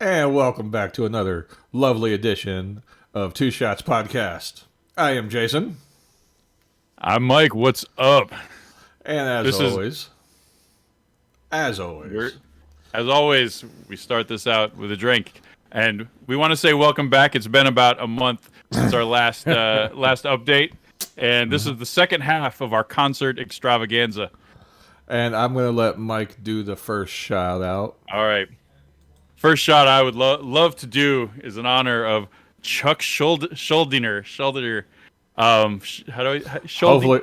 And welcome back to another lovely edition of Two Shots Podcast. I am Jason, I'm Mike. What's up? and as This is always, as we're always, as always. We start this out with a drink, and we want to say welcome back. It's been about a month since our last last update, and this is the second half of our concert extravaganza. and I'm going to let Mike do the first shout out. All right, first shot I would love to do is in honor of Chuck Schuldiner. How do I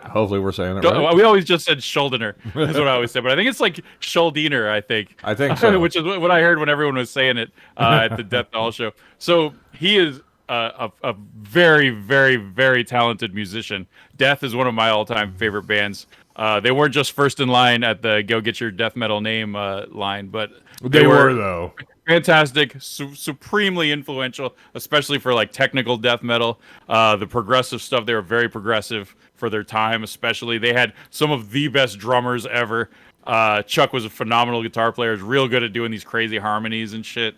Hopefully we're saying it right. We always just said Schuldiner. That's what I always say, but I think it's like Schuldiner. I think. I think so. Which is what I heard when everyone was saying it at the Death Doll show. So he is a very, very, very talented musician. Death is one of my all-time favorite bands. They weren't just first in line at the "Go Get Your Death Metal Name" line, but They were though. fantastic, supremely influential, especially for like technical death metal. The progressive stuff, they were very progressive for their time, especially. They had some of the best drummers ever. Chuck was a phenomenal guitar player, was real good at doing these crazy harmonies and shit.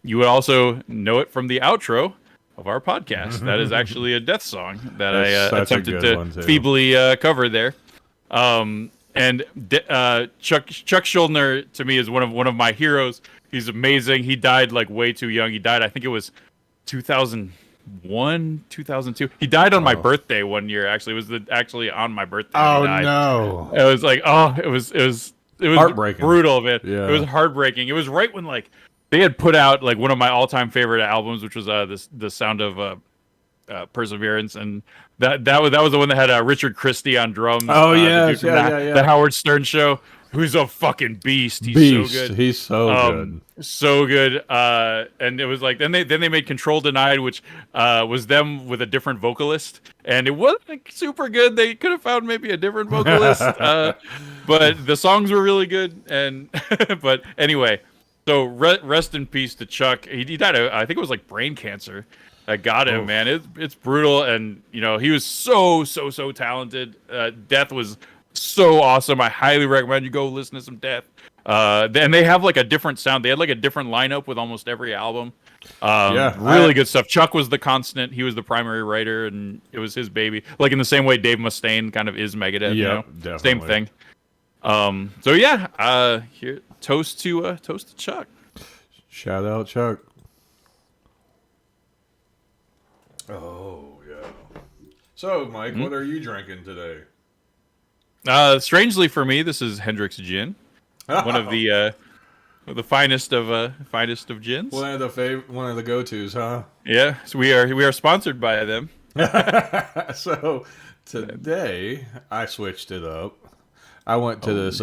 You would also know it from the outro of our podcast. That is actually a death song that I attempted to feebly cover there. And Chuck Schuldiner to me is one of my heroes. He's amazing. He died like way too young. He died, I think it was 2001, 2002. He died on my birthday one year. Actually, it was actually on my birthday. Oh no! It was like it was heartbreaking. Brutal, man. Yeah. It was heartbreaking. It was right when like they had put out like one of my all-time favorite albums, which was the Sound of Perseverance, and that was the one that had Richard Christie on drums. Oh yeah, the Howard Stern show. Who's a fucking beast. He's so good. He's so good. So good. And it was like then they made Control Denied, which was them with a different vocalist, and it wasn't like, super good. They could have found maybe a different vocalist, but the songs were really good. And but anyway, so rest in peace to Chuck. He died of, I think it was like brain cancer that got him. Man, it's brutal, and you know he was so talented. Death was so awesome. I highly recommend you go listen to some Death. And they have like a different sound. They had like a different lineup with almost every album. Really good stuff. Chuck was the constant. He was the primary writer, and it was his baby. Like in the same way Dave Mustaine kind of is Megadeth. Yeah, definitely. Same thing. So yeah, here toast to Chuck. Shout out Chuck. Oh yeah. So Mike, what are you drinking today? Strangely for me, this is Hendrick's Gin, one of the finest of gins. One of the go-tos, huh? Yeah, so we are sponsored by them. So today I switched it up. I went to this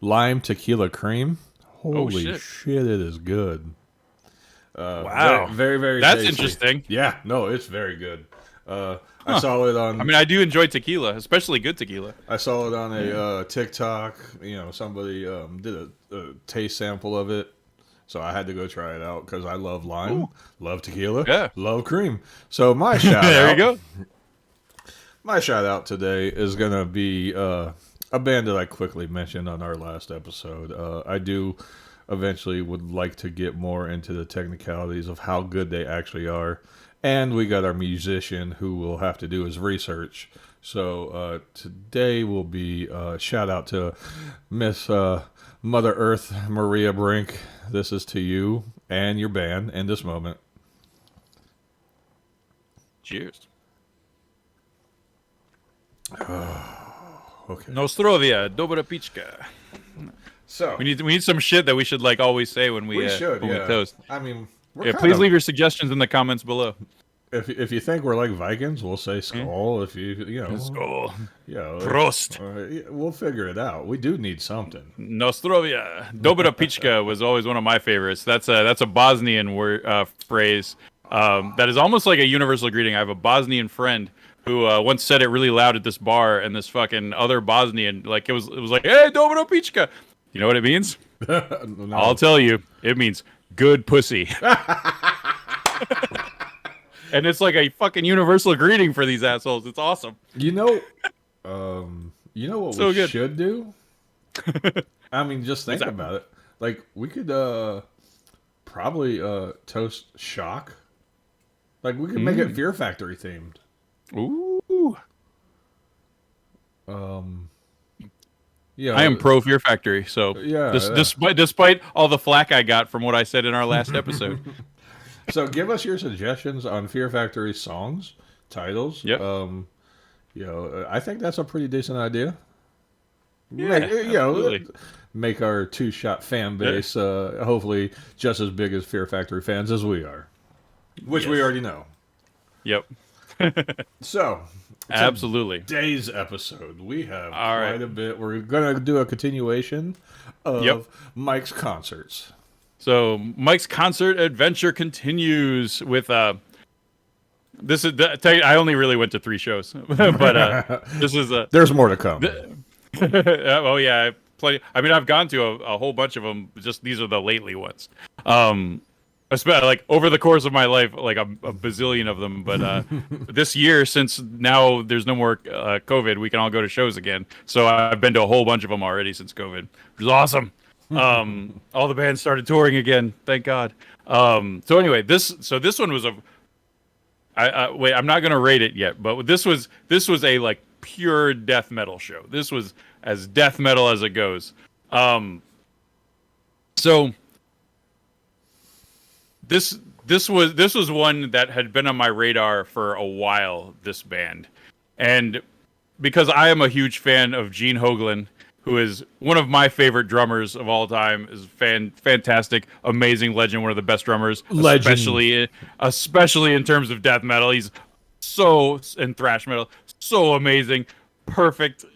lime tequila cream. Holy shit, it is good. Wow, very, very. That's tasty. Interesting. Yeah, no, it's very good. I saw it on. I mean, I do enjoy tequila, especially good tequila. I saw it on a TikTok. You know, somebody did a taste sample of it, so I had to go try it out because I love lime, love tequila, love cream. So my shout out. There you go. My shout out today is gonna be a band that I quickly mentioned on our last episode. I do eventually would like to get more into the technicalities of how good they actually are. And we got our musician who will have to do his research. So today will be shout out to Miss Mother Earth Maria Brink. This is to you and your band in this moment. Cheers. Okay. Nostrovia, dobra pichka. So we need some shit that we should like always say when we toast. I mean, please leave your suggestions in the comments below. If you think we're like Vikings, we'll say skull. If you know skull, Prost. We'll figure it out. We do need something. Nostrovia, dobra pichka was always one of my favorites. That's a Bosnian phrase that is almost like a universal greeting. I have a Bosnian friend who once said it really loud at this bar, and this fucking other Bosnian it was like, "Hey, dobra pichka." You know what it means? No. I'll tell you. It means good pussy. And it's like a fucking universal greeting for these assholes. It's awesome. You know what we should do? I mean, just think about it. Like, we could Probably Toast Shock. Like we could make it Fear Factory themed. Ooh. Yeah, I am pro Fear Factory, so yeah. despite all the flack I got from what I said in our last episode. So give us your suggestions on Fear Factory songs, titles. Yep. I think that's a pretty decent idea. Yeah, Make, absolutely. make our two-shot fan base hopefully just as big as Fear Factory fans as we are, which we Yes. already know. Yep. So, Absolutely. today's episode, we have All quite right. a bit. We're going to do a continuation of Yep. Mike's concerts. So Mike's concert adventure continues with this is I only really went to 3 shows, but this is There's more to come. oh yeah, plenty. I mean, I've gone to a whole bunch of them. Just these are the lately ones. Especially like over the course of my life, like a bazillion of them. But this year, since now there's no more COVID, we can all go to shows again. So I've been to a whole bunch of them already since COVID, which is awesome. All the bands started touring again, thank God. So anyway, this one was wait, I'm not gonna rate it yet, but this was a like pure death metal show. This was as death metal as it goes. So this was one that had been on my radar for a while. This band, and because I am a huge fan of Gene Hoglan, who is one of my favorite drummers of all time, is fantastic, amazing legend, one of the best drummers, Legend. especially in terms of death metal. He's so in thrash metal, so amazing, perfect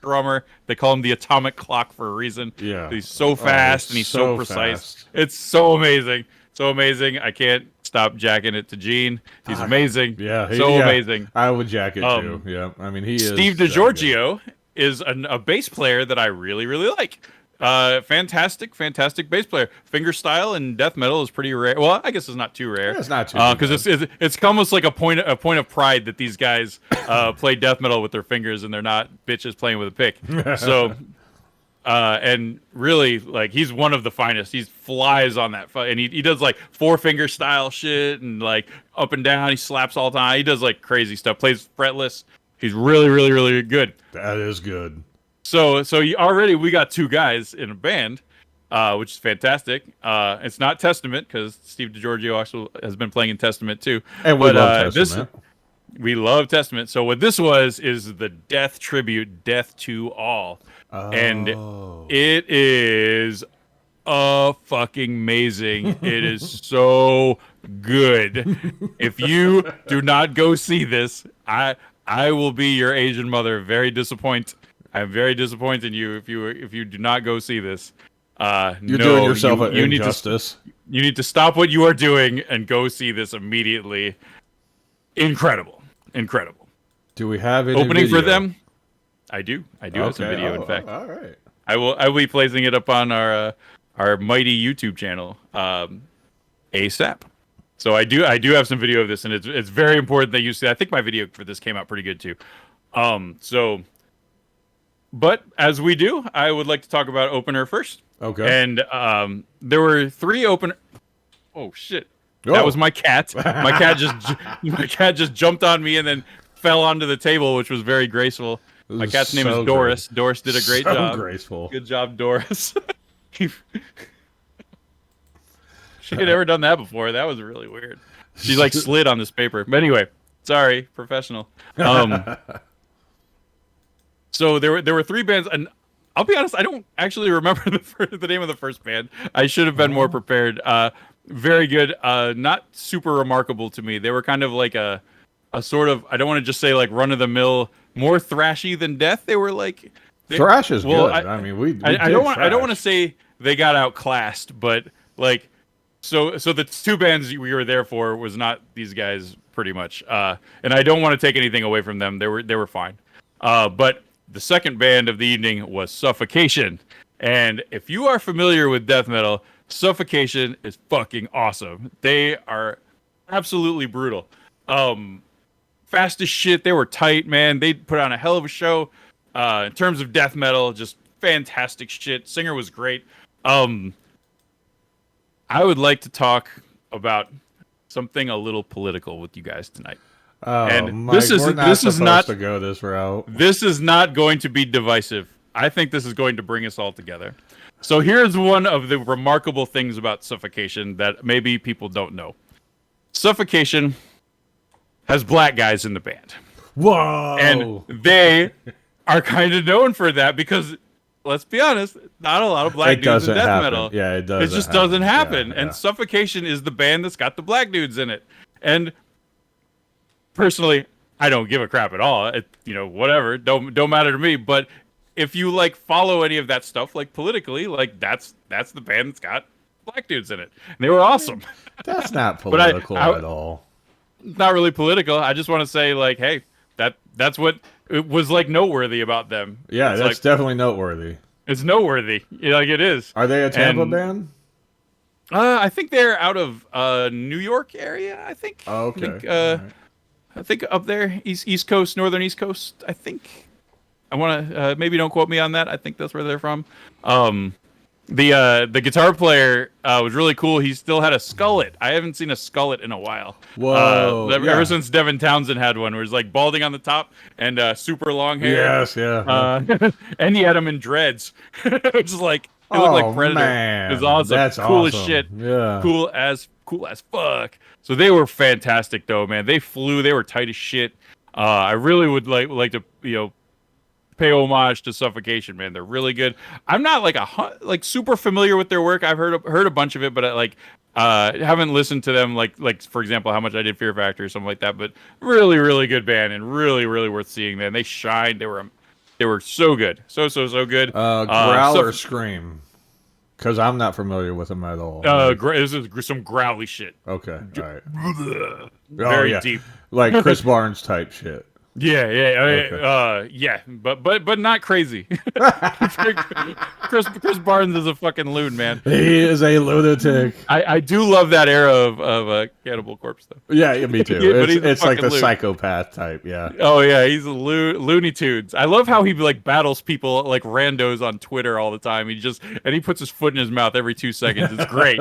drummer. They call him the atomic clock for a reason. Yeah. He's so fast and he's so precise. Fast. It's so amazing. So amazing. I can't stop jacking it to Gene. He's amazing. Yeah. Amazing. I would jack it too. Yeah. I mean, he is. Steve that good. DiGiorgio is a bass player that I really, really like. Fantastic bass player. Fingerstyle in death metal is pretty rare. Well, I guess it's not too rare. Yeah, it's not too because it's almost like a point of pride that these guys play death metal with their fingers and they're not bitches playing with a pick. So, and really, like, he's one of the finest. He flies on that, and he does like 4-finger style shit and like up and down. He slaps all the time. He does like crazy stuff. Plays fretless. He's really, really, really good. That is good. So already we got 2 guys in a band, which is fantastic. It's not Testament because Steve DiGiorgio also has been playing in Testament too. And we love Testament. We love Testament. So what this is the death tribute, Death to All, and it is fucking amazing. It is so good. If you do not go see this, I will be your Asian mother. Very disappointed. I'm very disappointed in you if you do not go see this. You're doing yourself an injustice. You need to stop what you are doing and go see this immediately. Incredible. Do we have any opening video? for them? I do have some video. In fact, all right. I will be placing it up on our mighty YouTube channel ASAP. So I do have some video of this, and it's very important that you see. I think my video for this came out pretty good too. But as we do, I would like to talk about opener first. Okay. And there were 3 opener. Oh shit! Oh. That was my cat. My cat just jumped on me and then fell onto the table, which was very graceful. My cat's name is Doris. Great. Doris did a great job. Graceful. Good job, Doris. She had never done that before. That was really weird. She like slid on this paper. But anyway, sorry, professional. So there were 3 bands, and I'll be honest, I don't actually remember the name of the first band. I should have been more prepared. Very good. Not super remarkable to me. They were kind of like a sort of, I don't want to just say like run of the mill, more thrashy than death. They were like thrash is good. I mean, I don't want to say they got outclassed, but like so the 2 bands we were there for was not these guys pretty much. And I don't want to take anything away from them. They were fine. But the second band of the evening was Suffocation. And if you are familiar with death metal, Suffocation is fucking awesome. They are absolutely brutal. Fast as shit. They were tight, man. They put on a hell of a show. In terms of death metal, just fantastic shit. Singer was great. I would like to talk about something a little political with you guys tonight. Oh, And Mike, we're not this is supposed not to go this route. this is not going to be divisive. I think this is going to bring us all together. So here's one of the remarkable things about Suffocation that maybe people don't know. Suffocation has black guys in the band. Whoa! And they are kind of known for that because, let's be honest, not a lot of black dudes in death metal. Yeah, it does. It just doesn't happen. Yeah, and Suffocation is the band that's got the black dudes in it. And personally, I don't give a crap at all. Whatever, don't matter to me. But if you like follow any of that stuff, like politically, like that's the band that's got black dudes in it. And they were awesome. That's not political at all. Not really political. I just want to say, like, hey, that's what it was like noteworthy about them. Yeah, it's that's definitely noteworthy. It's noteworthy. Like it is. Are they a Tampa band? I think they're out of New York area. I think. Oh, okay. I think up there, East Coast, Northern East Coast. I think. I want to maybe don't quote me on that. I think that's where they're from. The guitar player was really cool. He still had a skullet. I haven't seen a skullet in a while. Whoa! Ever since Devin Townsend had one, where it's like balding on the top and super long hair. Yes, yeah. And he had them in dreads. It's like it looked like Predator. Man. It was awesome. That's cool awesome. as shit. Yeah. Cool as fuck. So they were fantastic though, man. They flew. They were tight as shit. I really would like to pay homage to Suffocation, man. They're really good. I'm not like super familiar with their work. I've heard a bunch of it, but I haven't listened to them like for example how much I did Fear Factory or something like that. But really, really good band and really, really worth seeing. Man, they shined. They were so good, so good. Growl or scream? Because I'm not familiar with them at all. This is some growly shit. Okay, all right. Very deep, like Chris Barnes type shit. Yeah, but not crazy. Chris Barnes is a fucking loon, man. He is a lunatic. I do love that era of Cannibal Corpse though. Yeah, me too. It's like the loon. psychopath type. Yeah. Oh yeah, he's a Looney Tunes. I love how he like battles people like randos on Twitter all the time. He puts his foot in his mouth every 2 seconds. It's great.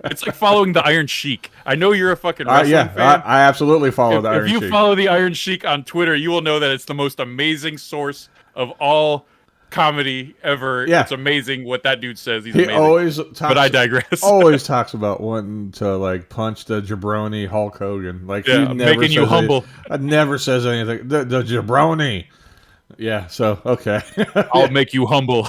It's like following the Iron Sheik. I know you're a fucking wrestling fan. I absolutely follow the Iron Sheik. If you follow the Iron Sheik on Twitter, you will know that it's the most amazing source of all comedy ever. Yeah. It's amazing what that dude says. He's amazing. Always talks, but I digress. Always talks about wanting to like punch the jabroni Hulk Hogan. Like he never making you humble. Never says anything. The jabroni. Yeah. So okay. I'll make you humble.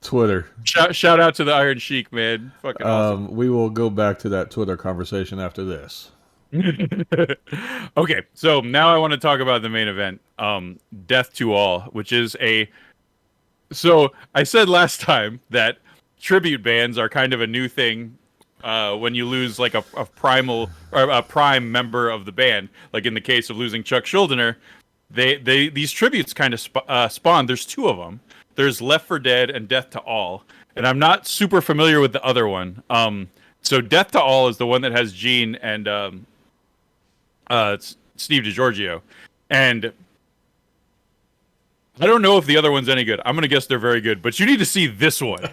Twitter. Shout out to the Iron Sheik, man. Fucking awesome. We will go back to that Twitter conversation after this. Okay, so now I want to talk about the main event, Death to All, which is so I said last time that tribute bands are kind of a new thing when you lose like a primal or a prime member of the band, like in the case of losing Chuck Schuldiner. These tributes kind of spawn. There's two of them. There's Left for Dead and Death to All, and I'm not super familiar with the other one. So Death to All is the one that has Gene and Steve DiGiorgio, and I don't know if the other one's any good. I'm gonna guess they're very good, but you need to see this one.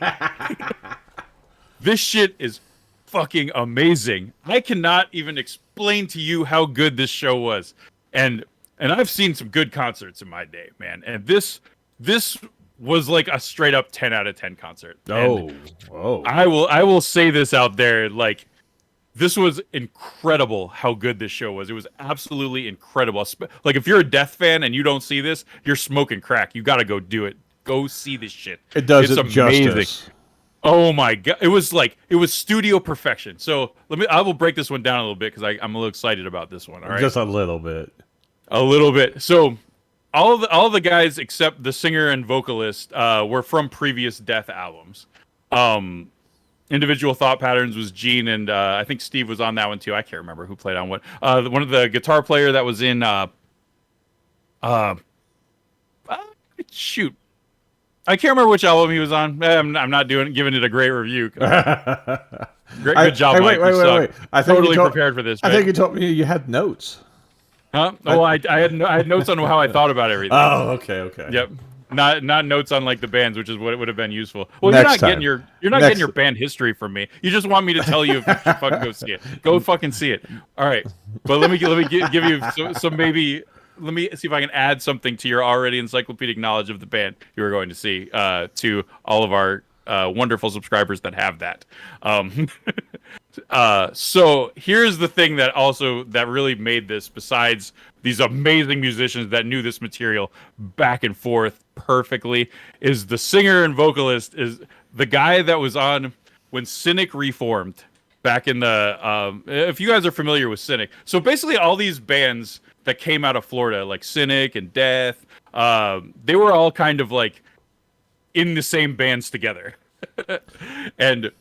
This shit is fucking amazing. I cannot even explain to you how good this show was, and I've seen some good concerts in my day, man. And this was like a straight up 10 out of 10 concert. Oh, I will say this out there, like. This was incredible how good this show was. It was absolutely incredible. Like, if you're a Death fan and you don't see this, you're smoking crack. You got to go do it. Go see this shit. It does it's it amazing. Justice. Oh, my God. It was studio perfection. So, I will break this one down a little bit because I'm a little excited about this one. All right? Just a little bit. A little bit. So, all the guys except the singer and vocalist were from previous Death albums. Individual Thought Patterns was Gene, and I think Steve was on that one too. I can't remember who played on what. One of the guitar player that was in shoot, I can't remember which album he was on. I'm not giving it a great review. Good job, Mike. Wait. I think totally prepared for this. I think you told me you had notes. Huh? Oh, I had notes on how I thought about everything. Oh, okay. Yep. not notes on like the bands, which is what it would have been useful. Well, Next you're not getting your band history from me. You just want me to tell you if you should fucking go see it. Go fucking see it. All right, but let me give you some maybe. Let me see if I can add something to your already encyclopedic knowledge of the band you were going to see. To all of our wonderful subscribers that have that. So here's the thing that really made this, besides these amazing musicians that knew this material back and forth perfectly, is the singer and vocalist is the guy that was on when Cynic reformed back in the if you guys are familiar with Cynic. So basically all these bands that came out of Florida, like Cynic and Death, they were all kind of like in the same bands together. And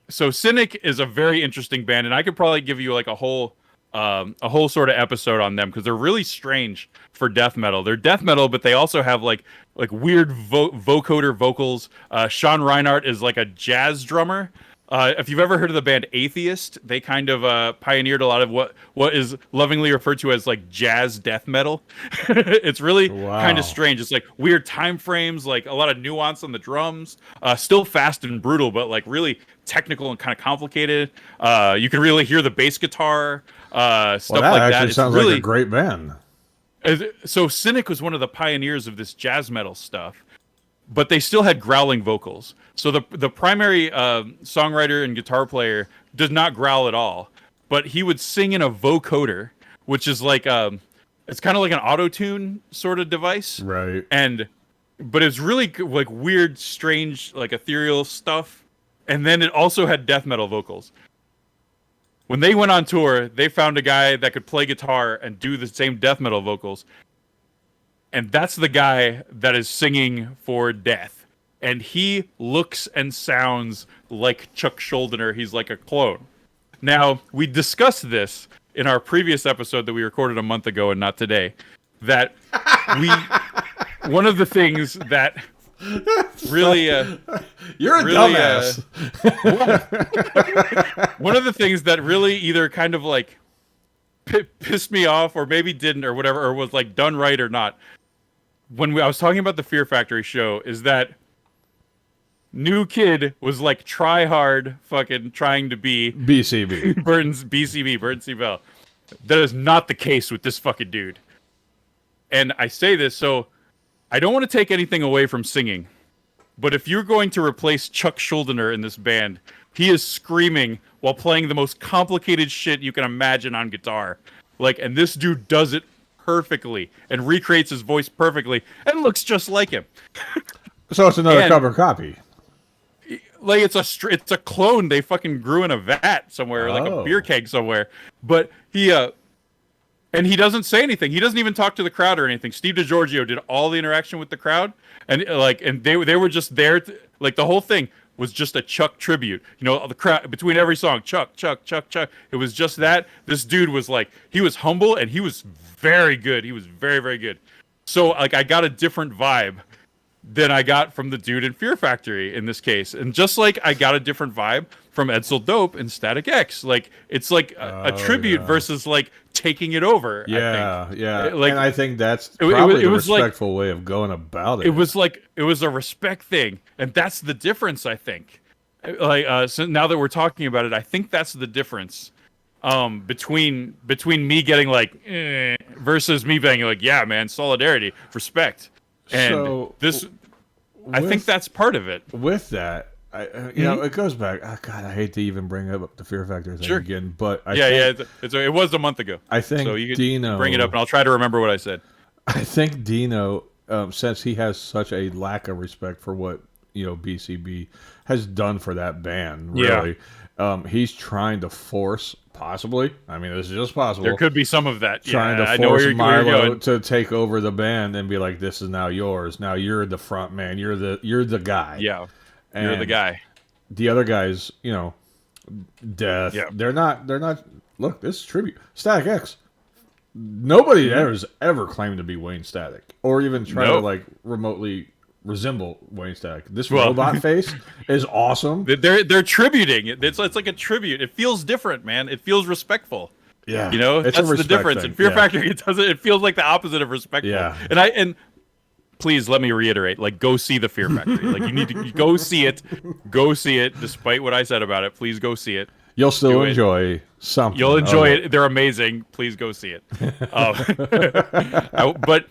so Cynic is a very interesting band, and I could probably give you like a whole sort of episode on them because they're really strange for death metal. They're death metal, but they also have like weird vocoder vocals. Sean Reinhardt is like a jazz drummer. If you've ever heard of the band Atheist, they kind of pioneered a lot of what is lovingly referred to as like jazz death metal. It's really kind of strange. It's like weird time frames, like a lot of nuance on the drums. Still fast and brutal, but like really technical and kind of complicated. You can really hear the bass guitar, stuff like that. That actually sounds like a great band. So Cynic was one of the pioneers of this jazz metal stuff, but they still had growling vocals. So the primary songwriter and guitar player does not growl at all, but he would sing in a vocoder, which is like it's kind of like an auto-tune sort of device, right? But it's really like weird, strange, like ethereal stuff. And then it also had death metal vocals. When they went on tour, they found a guy that could play guitar and do the same death metal vocals. And that's the guy that is singing for Death. And he looks and sounds like Chuck Schuldiner. He's like a clone. Now, we discussed this in our previous episode that we recorded a month ago and not today. That one of the things that really you're a dumbass. One of the things that really either kind of like pissed me off or maybe didn't or whatever, or was like done right or not, when I was talking about the Fear Factory show, is that New Kid was like try hard fucking trying to be BCB. Burton C. Bell. That is not the case with this fucking dude. And I say this, so I don't want to take anything away from singing, but if you're going to replace Chuck Schuldiner in this band, he is screaming while playing the most complicated shit you can imagine on guitar. Like, and this dude does it perfectly and recreates his voice perfectly and looks just like him. So it's another cover copy. Like it's a clone they fucking grew in a vat somewhere, like a beer keg somewhere. But he and he doesn't say anything. He doesn't even talk to the crowd or anything. Steve DiGiorgio did all the interaction with the crowd, and they were just there. Like the whole thing was just a Chuck tribute. You know, the crowd between every song, Chuck. It was just that. This dude was like, he was humble and he was very good. He was very, very good. So like I got a different vibe than I got from the dude in Fear Factory in this case. And just like I got a different vibe from Edsel Dope and Static X. Like it's like a tribute versus like taking it over. Yeah, I think. yeah. Like, and I think that's probably the respectful way of going about it. It was a respect thing. And that's the difference, I think. Like so now that we're talking about it, I think that's the difference. Between me getting like versus me being like, yeah, man, solidarity, respect. And so, I think that's part of it. With that, you know, it goes back. Oh, God, I hate to even bring up the Fear Factor thing again, but it was a month ago. I think so. You Dino bring it up, and I'll try to remember what I said. I think Dino, since he has such a lack of respect for what BCB has done for that band, really, he's trying to force. Possibly. I mean, this is just possible. There could be some of that. Trying to force Milo to take over the band and be like, "This is now yours. Now you're the front man. You're the guy." Yeah, and you're the guy. The other guys, Death. Yeah. They're not. Look, this is tribute. Static X. Nobody has ever claimed to be Wayne Static or even try to like remotely resemble Wayne Static. This robot face is awesome. They're tributing it. It's like a tribute. It feels different, man. It feels respectful. Yeah, You know, it's a that's the respect difference. thing. In Fear Yeah. Factor, it feels like the opposite of respectful. Yeah. And please let me reiterate, like, go see the Fear Factory. Like, you need to go see it. Go see it, despite what I said about it. Please go see it. You'll still Do it. enjoy You'll something of enjoy it. it. They're amazing. Please go see it. But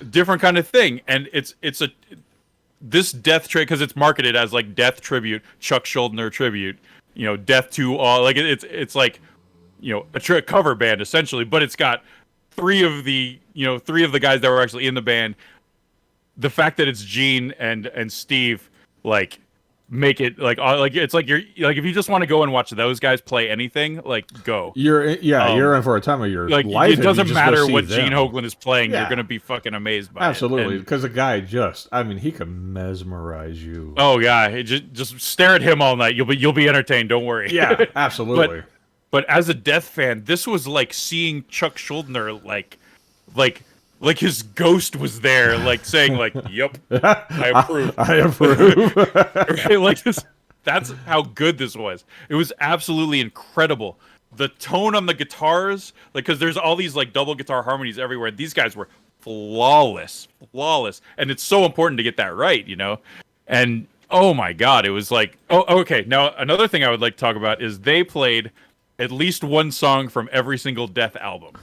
different kind of thing, and it's a this death tribute because it's marketed as like death tribute, Chuck Schuldiner tribute. You know, death to all. Like it's like, you know, a cover band essentially, but it's got three of the guys that were actually in the band. The fact that it's Gene and Steve, like, make it like it's like you're like, if you just want to go and watch those guys play anything, like, go. You're in for a time of your Like, life. it doesn't matter what them. Gene Hoglan is playing, Yeah. you're gonna be fucking amazed by Absolutely, it. because the guy he can mesmerize you. Oh yeah, just stare at him all night. You'll be entertained. Don't worry. Yeah, absolutely. But as a Death fan, this was like seeing Chuck Schuldiner, like his ghost was there, like saying, like, "Yep, I approve." I approve. Right? Like this. That's how good this was. It was absolutely incredible. The tone on the guitars, like, because there's all these like double guitar harmonies everywhere. These guys were flawless, and it's so important to get that right, you know. And oh my god, it was like, oh, okay. Now another thing I would like to talk about is they played at least one song from every single Death album.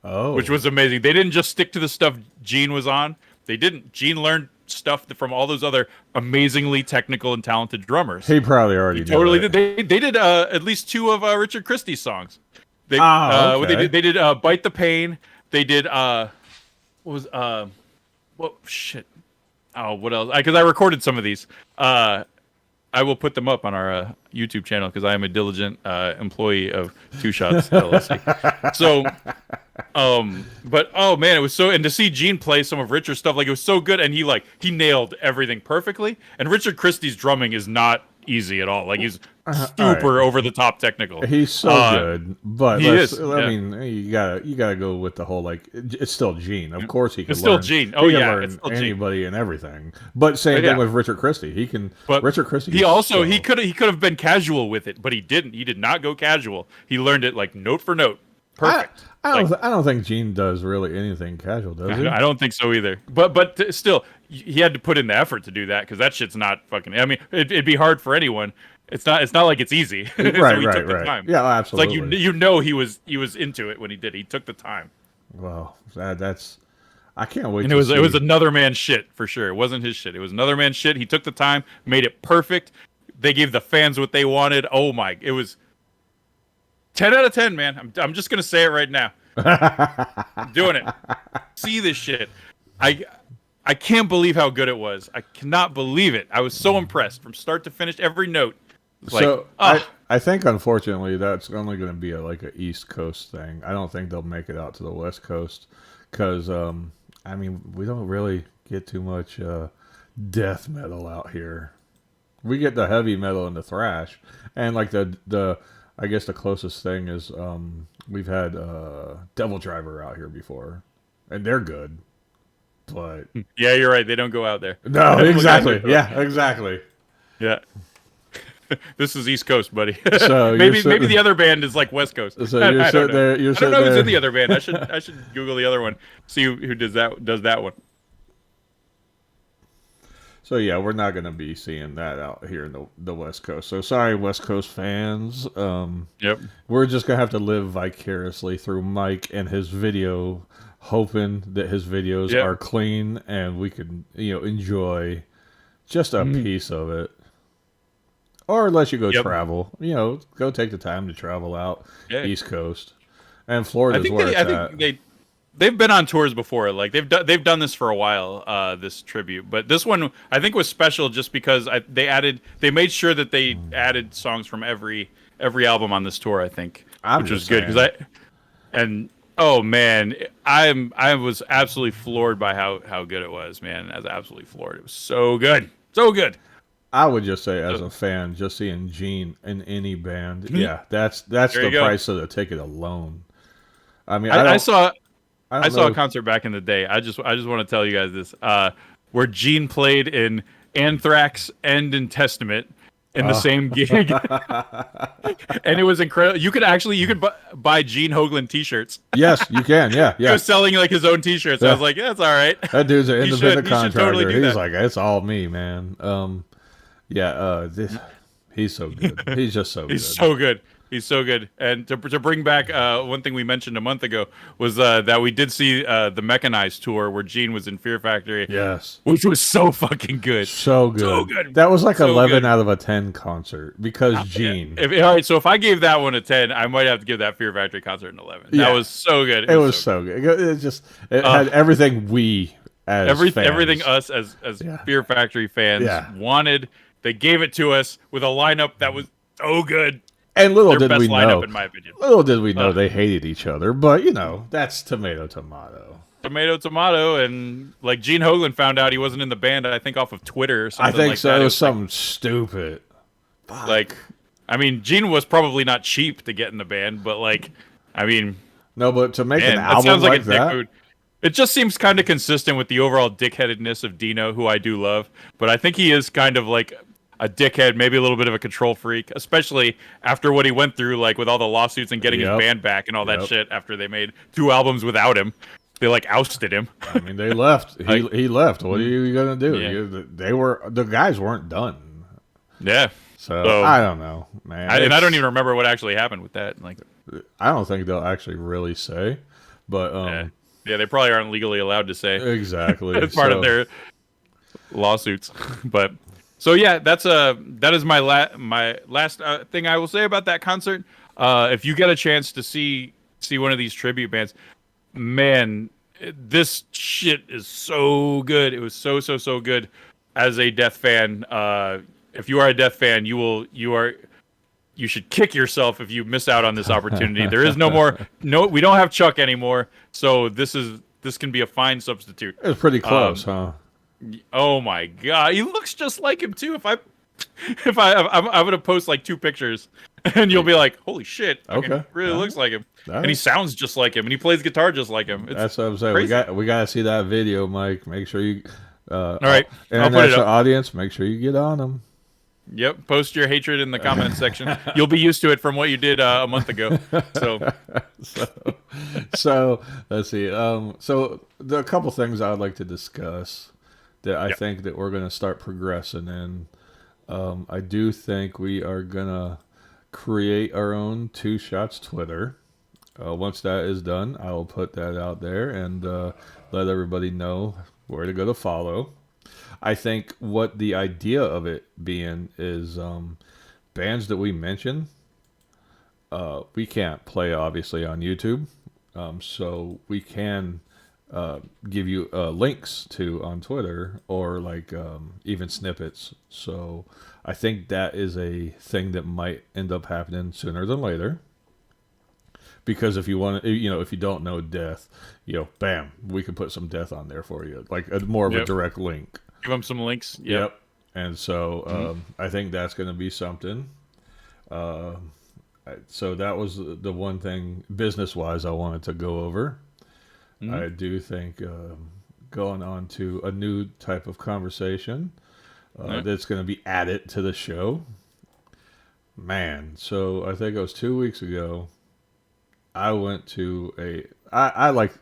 Oh, Which was amazing. They didn't just stick to the stuff Gene was on. They didn't. Gene learned stuff from all those other amazingly technical and talented drummers. he probably already Totally did. did. They did at least two of Richard Christie's songs. They okay. they did Bite the Pain. They did what was what shit? Oh, what else? Because I recorded some of these. I will put them up on our YouTube channel because I am a diligent employee of Two Shots LLC. So, but oh man, it was so, and to see Gene play some of Richard's stuff, like, it was so good, and he nailed everything perfectly. And Richard Christie's drumming is not easy at all. Like, he's super over the top technical. He's so good, but he is. I mean, you gotta go with the whole, like, it's still Gene. Of course, he can. It's still Gene. Oh he can yeah, learn it's still anybody and everything. But same thing with Richard Christie. He can. But Richard Christie. he could have been casual with it, but he didn't. He did not go casual. He learned it like note for note. Perfect. I don't think Gene does really anything casual, does he? I don't think so either. But still, he had to put in the effort to do that, because that shit's not fucking. I mean, it'd be hard for anyone. It's not like it's easy. Right, so he right, took the right. time. Yeah, absolutely. It's like, you know, he was into it when he did. He took the time. Well, that's. I can't wait. And it was another man's shit for sure. It wasn't his shit. It was another man's shit. He took the time, made it perfect. They gave the fans what they wanted. Oh my! It was 10 out of 10, man. I'm just gonna say it right now. I'm doing it. See this shit. I can't believe how good it was. I cannot believe it. I was so impressed from start to finish. Every note. So I think, unfortunately, that's only going to be like an East Coast thing. I don't think they'll make it out to the West Coast because, I mean, we don't really get too much death metal out here. We get the heavy metal and the thrash, and like the I guess the closest thing is we've had Devil Driver out here before, and they're good. But yeah, you're right. They don't go out there. No, exactly. Yeah, exactly. Yeah. This is East Coast, buddy. So maybe the other band is like West Coast. So you're I don't know. You're I don't know there. who's in the other band. I should Google the other one. See who does that one. So yeah, we're not going to be seeing that out here in the West Coast. So sorry, West Coast fans. Yep. We're just going to have to live vicariously through Mike and his video, hoping that his videos are clean and we can, enjoy just a piece of it. Or unless you go travel, go take the time to travel out East Coast, and Florida's where it's at. I think they've been on tours before. Like they've done this for a while. This tribute, but this one I think was special just because they made sure that they added songs from every album on this tour. I think, which was good because oh man, I was absolutely floored by how good it was. Man, I was absolutely floored. It was so good, so good. I would just say, as a fan, just seeing Gene in any band, that's the price of the ticket alone. I mean, I saw a concert back in the day. I just want to tell you guys this, where Gene played in Anthrax and in Testament, in the same gig, and it was incredible. You could buy Gene Hoglan T-shirts. Yes, you can. Yeah, He yeah. was selling like his own T-shirts. I Yeah. was like, yeah, it's all right. That dude's an independent He should totally contractor. do He's that. like, it's all me, man. Yeah. He's so good. He's just so He's good. so good. He's so good. And to bring back one thing we mentioned a month ago was that we did see the Mechanized tour where Gene was in Fear Factory. Yes. Which was so fucking good. So good. So good. That was like So 11 good. out of a 10 concert because Gene. All right, so if I gave that one a 10, I might have to give that Fear Factory concert an 11. That Yeah. was so good. It was so good. It had everything we as fans. Everything us as Fear Factory fans wanted. They gave it to us with a lineup that was so good. And little Their did best we lineup, know, in my opinion. little did we know they hated each other. But that's tomato. Tomato, and like Gene Hoglan found out he wasn't in the band, I think off of Twitter or something. I think like so. that. It was something stupid. Like, I mean, Gene was probably not cheap to get in the band, but like, I mean, No, but to make an that album sounds like like a dick that, move. It just seems kind of consistent with the overall dickheadedness of Dino, who I do love. But I think he is kind of like a dickhead, maybe a little bit of a control freak, especially after what he went through, like with all the lawsuits and getting his band back and all that shit after they made 2 albums without him. They like ousted him. I mean, they left. He left. What are you gonna do? Yeah. The guys weren't done. Yeah. So I don't know, man. I don't even remember what actually happened with that. Like, I don't think they'll actually really say, but yeah, they probably aren't legally allowed to say exactly. as part of their lawsuits. But so yeah, that is my last thing I will say about that concert. If you get a chance to see one of these tribute bands, man, this shit is so good. It was so good. As a Death fan, if you are a Death fan, you should kick yourself if you miss out on this opportunity. There is we don't have Chuck anymore, so this can be a fine substitute. It's pretty close, huh? Oh my god, he looks just like him too. I'm gonna post like 2 pictures, and you'll be like, "Holy shit!" Okay, really looks like him, right. And he sounds just like him, and he plays guitar just like him. That's what I'm saying. Crazy. We got to see that video, Mike. Make sure you. All right, I'll put it international up. audience, make sure you get on them. Yep, post your hatred in the comments section. You'll be used to it from what you did a month ago. So let's see. So there are a couple things I would like to discuss that I think that we're going to start progressing in. I do think we are going to create our own 2 Shots Twitter. Once that is done, I will put that out there and let everybody know where to go to follow. I think what the idea of it being is bands that we mention, we can't play obviously on YouTube, so we can give you links to on Twitter or like even snippets. So I think that is a thing that might end up happening sooner than later. Because if you want to, if you don't know Death, bam, we can put some Death on there for you, like more of a direct link. Give them some links. Yep. And so I think that's going to be something. So that was the one thing business-wise I wanted to go over. I do think going on to a new type of conversation that's going to be added to the show. Man, so I think it was 2 weeks ago. I went to I like,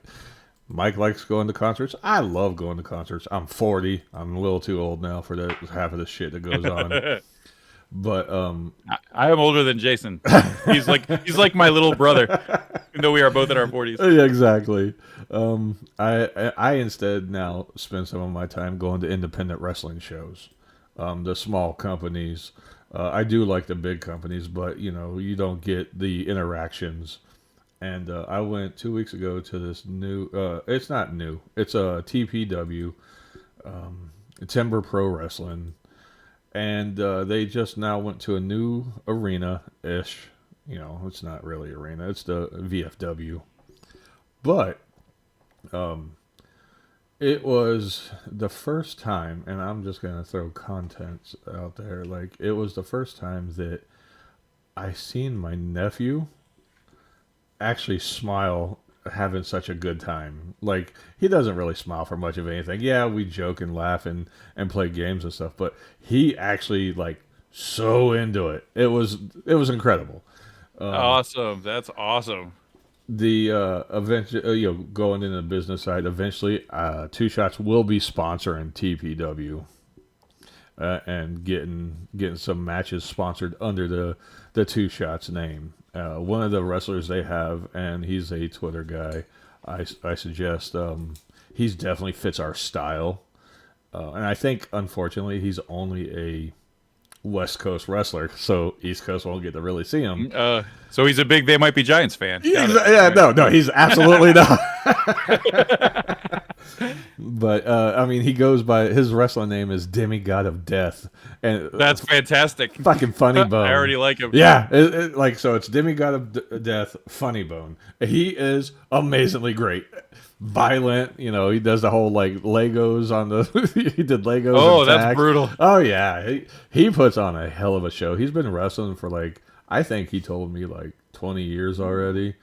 Mike likes going to concerts. I love going to concerts. I'm 40. I'm a little too old now for that half of the shit that goes on. But I am older than Jason. He's like my little brother, even though we are both in our 40s. Yeah, exactly. I instead now spend some of my time going to independent wrestling shows. The small companies. I do like the big companies, but you don't get the interactions. And I went 2 weeks ago to this new. It's not new. It's a TPW, Timber Pro Wrestling, and they just now went to a new arena-ish. It's not really arena. It's the VFW, but it was the first time, and I'm just gonna throw contents out there. Like, it was the first time that I seen my nephew actually smile having such a good time. Like, he doesn't really smile for much of anything. Yeah, we joke and laugh and play games and stuff, but he actually like so into it. It was incredible. Awesome. That's awesome. The eventually, going into the business side, eventually, Two Shots will be sponsoring TPW, and getting some matches sponsored under the Two Shots name. One of the wrestlers they have, and he's a Twitter guy. I suggest he's definitely fits our style, and I think unfortunately he's only a West Coast wrestler, so East Coast won't get to really see him. So he's a big They Might Be Giants fan. Yeah, no, he's absolutely not. But I mean, he goes by his wrestling name is Demigod of Death, and That's fantastic. fucking Funny Bone. I already like him. Yeah, so it's Demigod of Death, Funny Bone. He is amazingly great, violent. He does the whole like Legos on the. He did Legos. Oh, and that's tags. brutal. Oh yeah, he puts on a hell of a show. He's been wrestling for like I think he told me like 20 years already.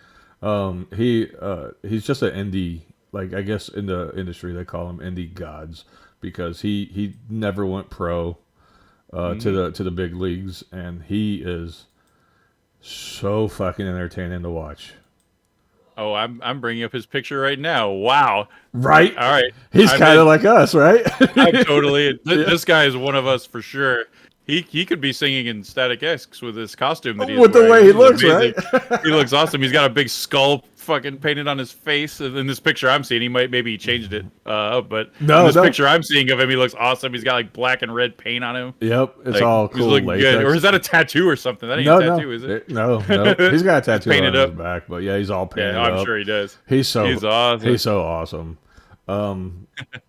He's just an indie. Like I guess in the industry they call him indie gods because he never went pro to the big leagues, and he is so fucking entertaining to watch. Oh, I'm bringing up his picture right now. Wow. Right? All right. He's kind of like us, right? I'm totally. This guy is one of us for sure. He could be singing in Static X with his costume that he's with the wearing. way he This is looks, amazing. right? He looks awesome. He's got a big skull fucking painted on his face. In this picture I'm seeing, maybe he changed it. But No, in this no. picture I'm seeing of him, he looks awesome. He's got like black and red paint on him. Yep, it's Like, all he's cool. looking Latex. good. Or is that a tattoo or something? That ain't No, a tattoo, is it? No. He's got a tattoo painted on his up. back, but yeah, he's all painted Yeah, I'm up. sure he does. He's awesome. He's so awesome.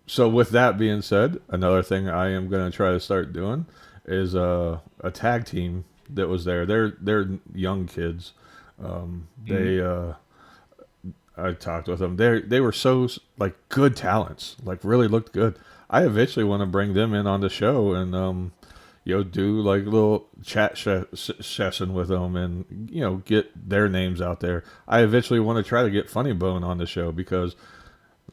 So with that being said, another thing I am going to try to start doing is a tag team that was there. They're young kids. I talked with them. They were so like good talents, like really looked good. I eventually want to bring them in on the show and do like a little chat session with them and get their names out there. I eventually want to try to get Funny Bone on the show because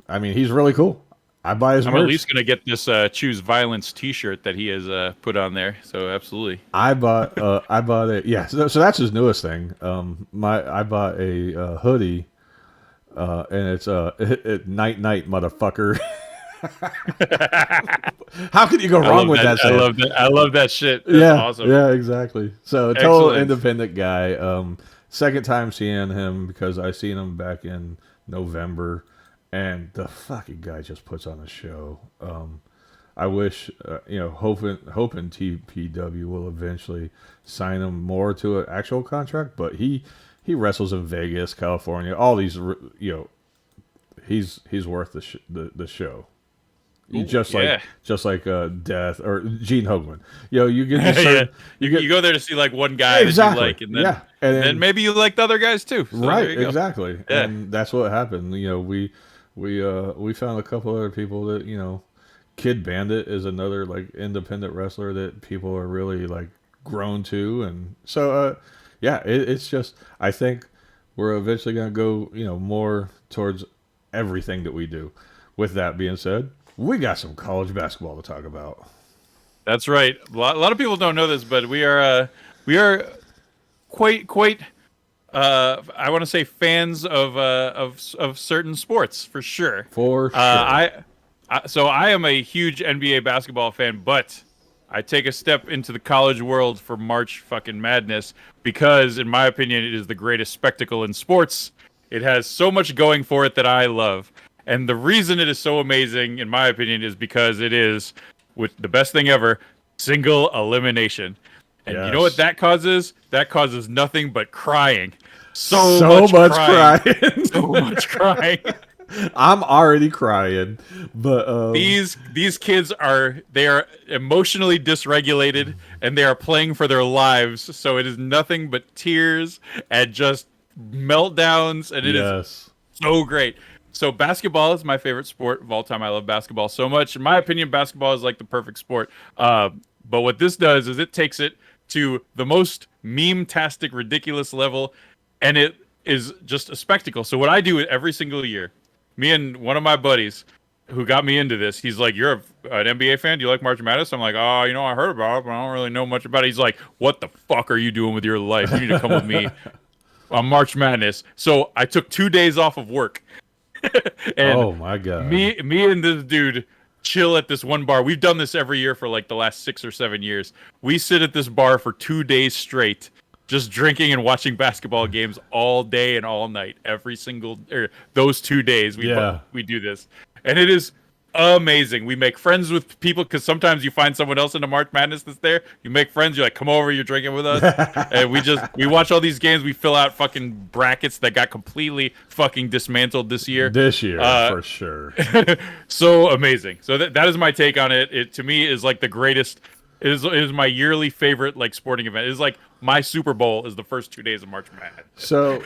I mean he's really cool. I buy his I'm merch. at least gonna get this Choose Violence T-shirt that he has put on there. So absolutely. I bought a yeah. So that's his newest thing. I bought a hoodie, and it's night motherfucker. How could you go wrong with that? I love that. I love that shit. That's awesome. Yeah, exactly. So total Excellent. independent guy. Second time seeing him because I seen him back in November, and the fucking guy just puts on a show. I wish, hoping TPW will eventually sign him more to an actual contract, but he wrestles in Vegas, California, all these, he's worth the show. Ooh, just like Death or Gene Hoglan. You get you go there to see like one guy exactly. that you like, and then, and then maybe you like the other guys too. So right, there you go. exactly. Yeah. And that's what happened. We found a couple other people that Kid Bandit is another like independent wrestler that people are really like grown to, and so it's just I think we're eventually gonna go more towards everything that we do. With that being said, we got some college basketball to talk about. That's right. A lot of people don't know this, but we are quite I want to say fans of certain sports for sure. For sure. I am a huge NBA basketball fan, but I take a step into the college world for March fucking Madness because, in my opinion, it is the greatest spectacle in sports. It has so much going for it that I love. And the reason it is so amazing, in my opinion, is because it is, with the best thing ever, single elimination. And you know what that causes? That causes nothing but crying. So much crying. So much crying. I'm already crying, but these kids are emotionally dysregulated and they are playing for their lives. So it is nothing but tears and just meltdowns, and it is so great. So basketball is my favorite sport of all time. I love basketball so much. In my opinion, basketball is like the perfect sport. But what this does is it takes it to the most meme-tastic, ridiculous level, and it is just a spectacle. So what I do every single year, me and one of my buddies who got me into this, he's like, you're an NBA fan? Do you like March Madness? I'm like, oh, I heard about it, but I don't really know much about it. He's like, what the fuck are you doing with your life? You need to come with me on March Madness. So I took 2 days off of work, and Oh my god. me and this dude chill at this one bar. We've done this every year for like the last 6 or 7 years. We sit at this bar for 2 days straight, just drinking and watching basketball games all day and all night. Every single those 2 days, Yeah. we do this, and it is amazing. We make friends with people because sometimes you find someone else in the March Madness that's there. You make friends. You're like, come over. You're drinking with us, and we watch all these games. We fill out fucking brackets that got completely fucking dismantled this year. This year, for sure. So amazing. So that is my take on it. It to me is like the greatest. It is my yearly favorite like sporting event. It is like my Super Bowl is the first 2 days of March Madness. So,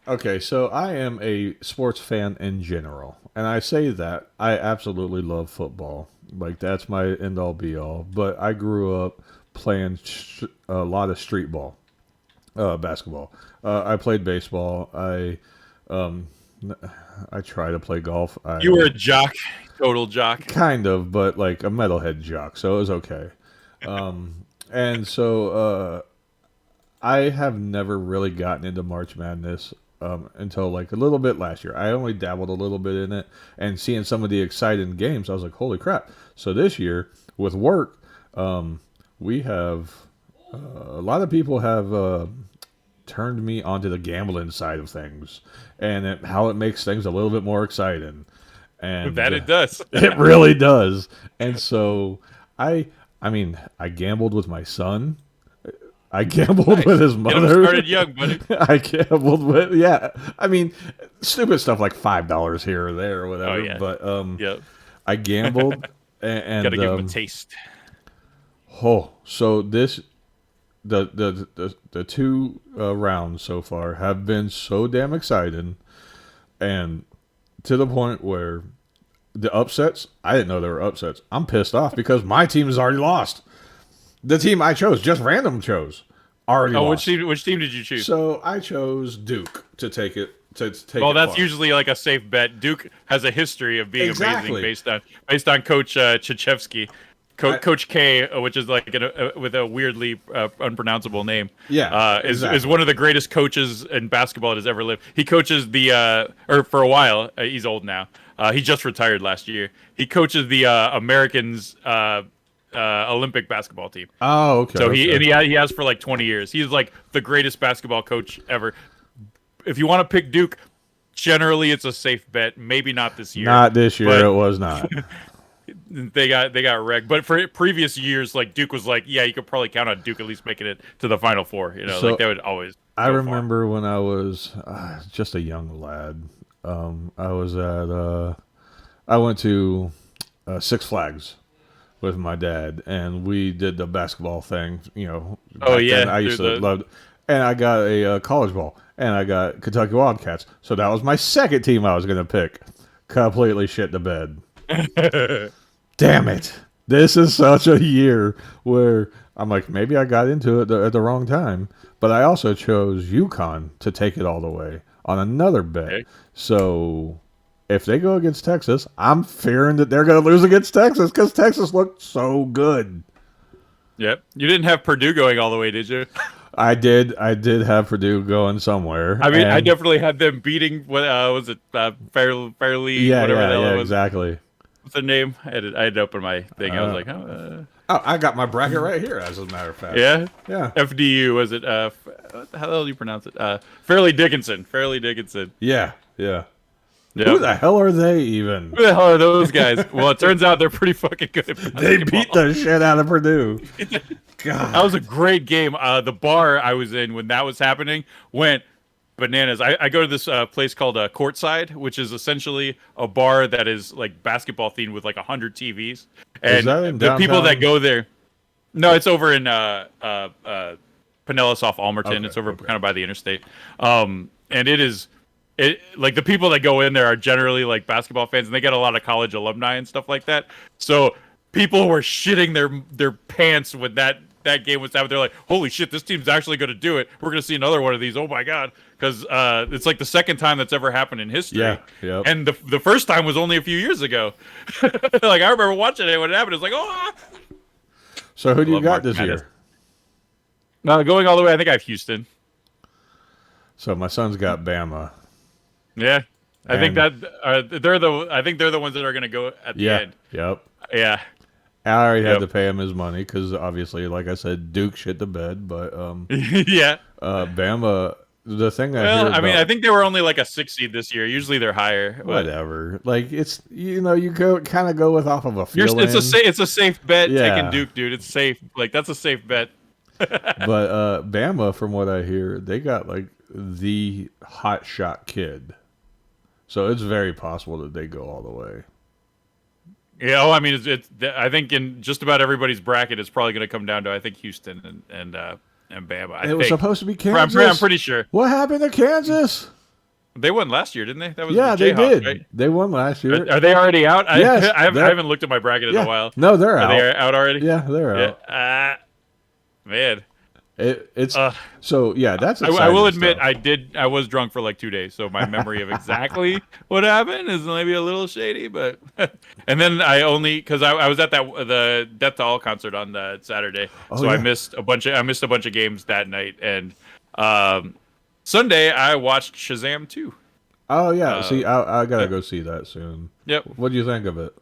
okay, so I am a sports fan in general, and I say that I absolutely love football. Like that's my end all be all. But I grew up playing a lot of street ball, basketball. I played baseball. I try to play golf. You were a jock, total jock. Kind of, but like a metalhead jock, so it was okay. And so I have never really gotten into March Madness until like a little bit last year. I only dabbled a little bit in it, and seeing some of the exciting games, I was like, holy crap. So this year, with work, we have a lot of people have turned me onto the gambling side of things, and how it makes things a little bit more exciting. And That it does. it really does. And so I mean, I gambled with my son. I gambled with his Get him mother. started young, buddy. I gambled with, yeah. I mean, stupid stuff like $5 here or there or whatever. Oh, yeah. But Yep. I gambled and Gotta give him a taste. So the two rounds so far have been so damn exciting, and to the point where the upsets, I didn't know there were upsets. I'm pissed off because my team has already lost. The team I chose, just random chose, already lost. Which team did you choose? So I chose Duke to take it. Well, that's far. usually like a safe bet. Duke has a history of being Exactly. amazing based on Coach Krzyzewski. Coach K, which is like with a weirdly unpronounceable name. Yeah, exactly. is one of the greatest coaches in basketball that has ever lived. He coaches or for a while, he's old now. He just retired last year. He coaches the Americans Olympic basketball team. Oh, okay. So okay. he has for like 20 years. He's like the greatest basketball coach ever. If you want to pick Duke, generally it's a safe bet. Maybe not this year. Not this year. It was not. They got wrecked. But for previous years, like Duke was like, yeah, you could probably count on Duke at least making it to the Final Four. So, like they would always. I remember when I was just a young lad. I went to Six Flags with my dad, and we did the basketball thing. Oh yeah, I used to love, and I got a college ball, and I got Kentucky Wildcats. So that was my second team I was going to pick. Completely shit the bed. Damn it! This is such a year where I'm like, maybe I got into it at the wrong time, but I also chose UConn to take it all the way on another bet. Okay. So if they go against Texas, I'm fearing that they're going to lose against Texas because Texas looked so good. Yep. You didn't have Purdue going all the way, did you? I did have Purdue going somewhere. I mean, I definitely had them beating. What was it? Fairly. Yeah, whatever that yeah, was. Exactly. What's the name? I had to open my thing. I was like, oh, I got my bracket right here, as a matter of fact. Yeah? Yeah. FDU, was it? How the hell do you pronounce it? Fairleigh Dickinson. Fairleigh Dickinson. Yeah, yeah. Yep. Who the hell are they even? Who the hell are those guys? Well, it turns out they're pretty fucking good at basketball. They beat the shit out of Purdue. God. That was a great game. The bar I was in when that was happening went bananas. I go to this place called Courtside, which is essentially a bar that is like basketball themed with like 100 TVs. And is that in the people downtown? that go there, no, it's over in Pinellas off Almerton. Okay, It's over okay. kind of by the interstate. And it like the people that go in there are generally like basketball fans, and they get a lot of college alumni and stuff like that. So people were shitting their pants when that that game was happening, they're like, "Holy shit, this team's actually going to do it. We're going to see another one of these. Oh my god!" Because it's like the second time that's ever happened in history. Yeah, yep. And the first time was only a few years ago. Like I remember watching it when it happened. It was like, "Oh." So who do you Love got March this Madness. year? Going all the way, I think I have Houston. So my son's got Bama. Yeah, I think that And- I think they're the ones that are going to go at the Yeah, end. yep. Yeah. I already had Yep. to pay him his money because obviously, like I said, Duke shit the bed. But Yeah. Bama, the thing I Well, hear I mean, about- I think they were only like a 6 seed this year. Usually they're higher. But whatever. Like it's you go kind of go with off of a feeling. it's a safe bet Yeah. taking Duke, dude. It's safe. Like that's a safe bet. But Bama, from what I hear, they got like the hot shot kid. So it's very possible that they go all the way. Yeah. Oh, I mean, I think in just about everybody's bracket, it's probably going to come down to I think Houston and Bama. It was supposed to be Kansas. I'm pretty sure What happened to Kansas? they won last year, didn't they? That was Yeah, the they Jayhawks, did. Right? They won last year. Are they already out? Yes, I haven't looked at my bracket in yeah. a while. No, they're Are out. they out already? Yeah, they're out. Yeah. Man. It's so yeah. That's I exciting will admit stuff. I was drunk for like 2 days, so my memory of exactly what happened is maybe a little shady. But and then I only because I was at the Death to All concert on Saturday, so yeah. I missed a bunch of games that night. And Sunday I watched Shazam 2. Oh yeah. See, I gotta go see that soon. Yep. What do you think of it?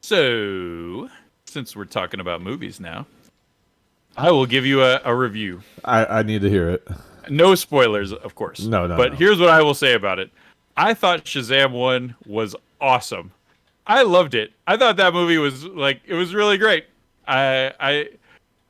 So since we're talking about movies now, I will give you a review. I need to hear it. No spoilers, of course. No. But here's what I will say about it. I thought Shazam 1 was awesome. I loved it. I thought that movie was it was really great. I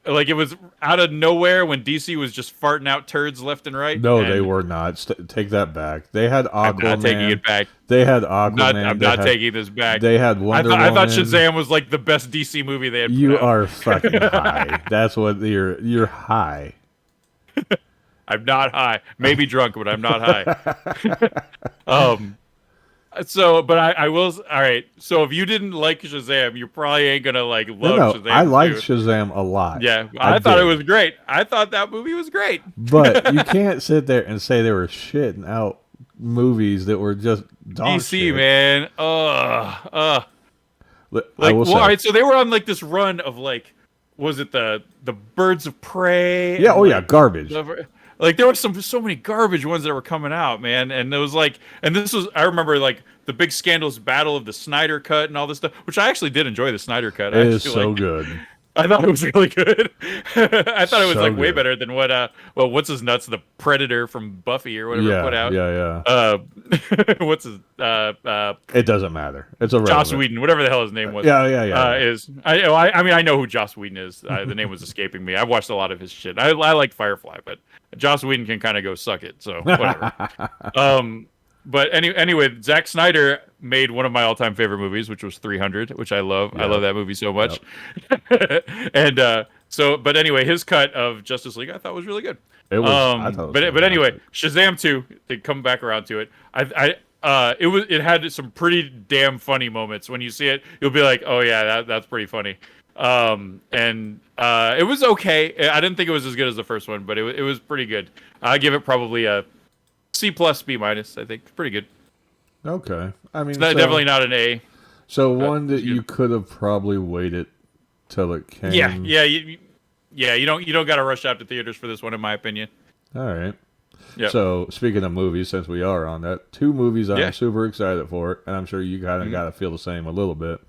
like it was out of nowhere when DC was just farting out turds left and right. No, and they were not. Take that back. They had Aquaman. I'm not taking it back. They had Aquaman. I'm not taking this back. They had Wonder I thought Woman. Shazam was like the best DC movie they had. You put out. are fucking high. That's what you're high. I'm not high. Maybe drunk, but I'm not high. So, but I will. All right. So if you didn't like Shazam, you probably ain't gonna love Shazam. I liked too. Shazam a lot. Yeah, I thought did. it was great. I thought that movie was great. But you can't sit there and say they were shitting out movies that were just dog DC, shit. man. I Like, will well, say, all right. So they were on like this run of was it the Birds of Prey? yeah, and, oh yeah, garbage. Like there were so many garbage ones that were coming out, man, and it was and this was I remember the big scandalous battle of the Snyder Cut and all this stuff, which I actually did enjoy the Snyder Cut. It is so good. I thought it was really good. I thought it was So way good. better than what what's his nuts, the Predator from Buffy or whatever Yeah, put out. yeah. What's his It doesn't matter. It's a Joss Whedon, whatever the hell his name was. Yeah. Is I mean I know who Joss Whedon is. The name was escaping me. I've watched a lot of his shit. I like Firefly, but Joss Whedon can kind of go suck it. So whatever. But anyway, Zack Snyder made one of my all-time favorite movies, which was 300, which I love. Yeah. I love that movie so much. And but anyway, his cut of Justice League I thought was really good. It was. I thought it was but anyway, fantastic. Shazam 2, to come back around to it, it had some pretty damn funny moments. When you see it, you'll be like, oh yeah, that's pretty funny. It was okay. I didn't think it was as good as the first one, but it was pretty good. I give it probably a C plus B minus. I think pretty good. Okay. I mean, Definitely not an A. So one that you could have probably waited till it came. Yeah. You don't got to rush out to theaters for this one, in my opinion. All right. Yeah. So speaking of movies, since we are on that, 2 movies I'm Yeah. super excited for, and I'm sure you kind of got to feel the same a little bit.